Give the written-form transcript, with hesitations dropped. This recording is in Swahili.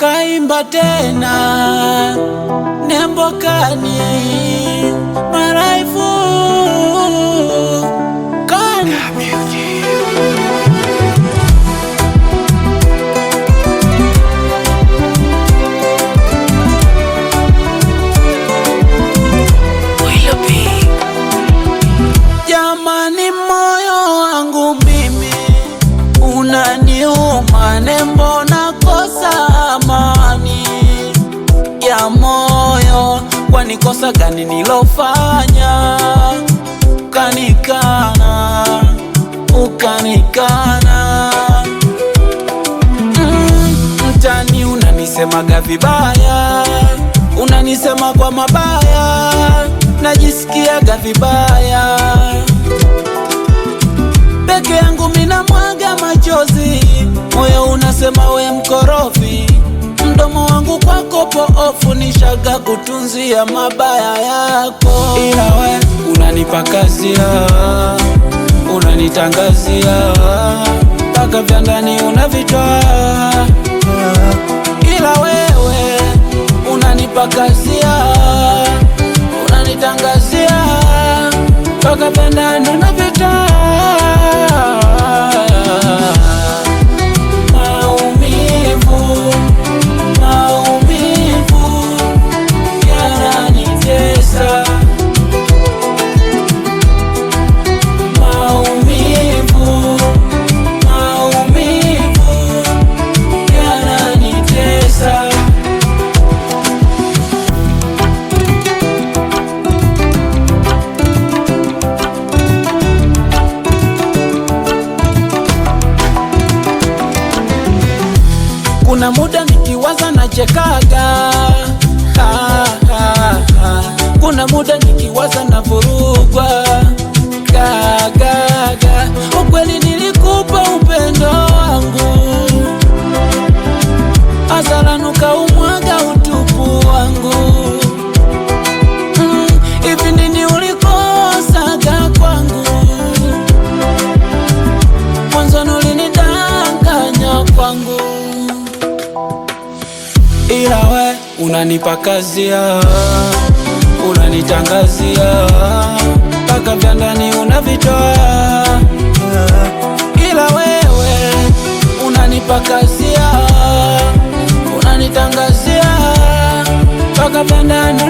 Kaimba tena nembokani maraifu kani jamani, moyo wangu mimi unaniuma, nembo nakosa amani ya moyo. Kwani kosa gani nilofanya ukanikana, ukanikana? Mtani unanisemaga vibaya, unanisema kwa mabaya, najisikiaga vibaya peke yangu, mina mwaga machozi, moyo unasema we mkorofi, mdomo wangu kwako poofu, nishaga kutunzia mabaya yako, ila we unanipakazia, unanitangazia mpaka vya ndani unavitoa, ila wewe unanipakazia, unanitangazia mpaka vya ndani unavitoa. Kuna muda nikiwaza nachekaga, kuna muda nikiwaza na vurugwa gaga. Ukweli nilikupa upendo wangu, hasara ukaumwaga utupu wangu. Hivi nini ulikosaga kwangu? Mwanzo ulinidanganya kwangu, ila we unanipakazia, unanitangazia mpaka vya ndani unavitoa, ila wewe unanipakazia, unanitangazia mpaka vya ndani